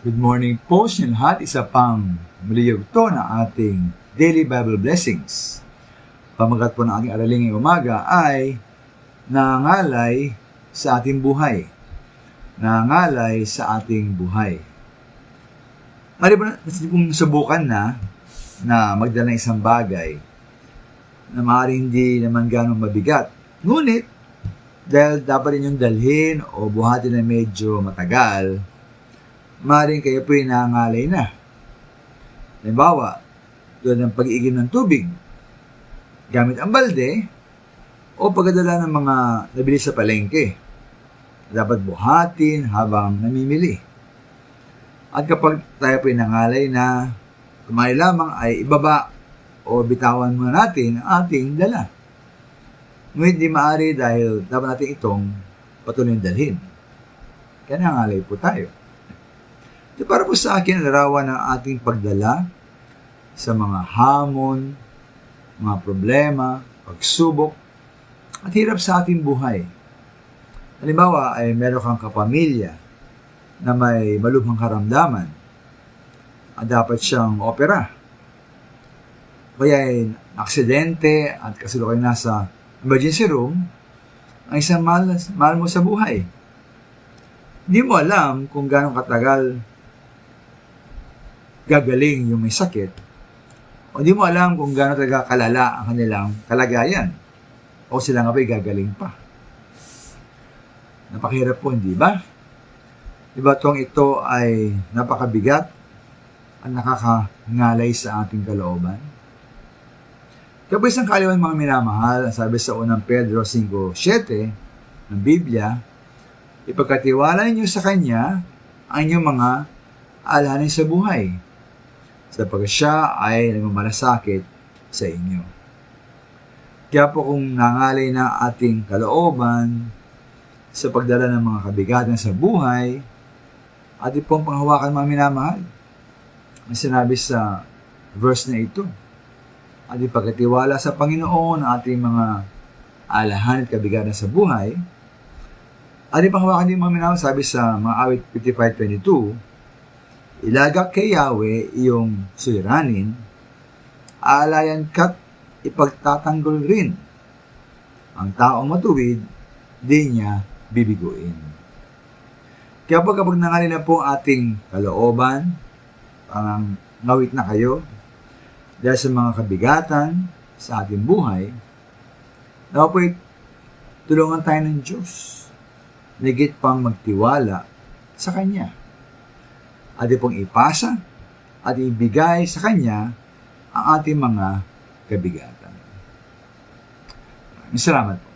Good morning po sa inyo lahat. Isa pang maliyugto na ating Daily Bible Blessings. Pamagat po ng ating araling ngayong umaga ay nangangalay sa ating buhay. Nangangalay sa ating buhay. Mali ba kung subukan na magdala ng isang bagay na maaaring hindi naman ganong mabigat. Ngunit, dahil dapat rin yung dalhin o buhatin na medyo matagal, maaaring kayo po yung nangangalay na. Halimbawa, tulad ng pag-iigim ng tubig, gamit ang balde, o pagdadala ng mga nabili sa palengke. Dapat buhatin habang namimili. At kapag tayo po yung nangangalay na, kumali lamang ay ibaba o bitawan muna natin ang ating dala. Ngunit di maaari dahil dapat natin itong patuloy dalhin. Kaya nangangalay po tayo. So, para po sa akin, larawan ng ating pagdala sa mga hamon, mga problema, pagsubok, at hirap sa ating buhay. Halimbawa, ay meron kang kapamilya na may malubhang karamdaman at dapat siyang opera. Kaya ay aksidente at kasalukuyan nasa emergency room ang isang mahal mo sa buhay. Hindi mo alam kung gaano katagal gagaling yung may sakit, o di mo alam kung gaano talaga kalala ang kanilang kalagayan, o sila nga ba'y gagaling pa. Napakahirap po, hindi ba? Diba ito ay napakabigat at nakakangalay sa ating kalooban? Kaya po isang kaliwan mga minamahal, ang sabi sa unang Pedro 5:7 ng Biblia, ipagkatiwala niyo sa Kanya ang inyong mga alhanin sa buhay, sapagkat siya ay nagmamalasakit sa inyo. Kaya po kung nangalay na ating kalooban sa pagdala ng mga kabigatan sa buhay, ating pong panghawakan mga minamahal. Ang sinabi sa verse na ito, ating pagkatiwala sa Panginoon ang ating mga alahan at kabigatan sa buhay, ating panghawakan din mga minamahal, sabi sa mga awit 55:22, ilagak kay Yahweh iyong suliranin, aalayan ka't ipagtatanggol rin. Ang taong matuwid, di niya bibiguin. Kaya po kapag nangali na po ating kalooban, parang ngawit na kayo, dahil sa mga kabigatan sa ating buhay, dapat po tulungan tayo ng Diyos, higit pang magtiwala sa Kanya. At pong ipasa at ibigay sa Kanya ang ating mga kabigatan. Salamat po.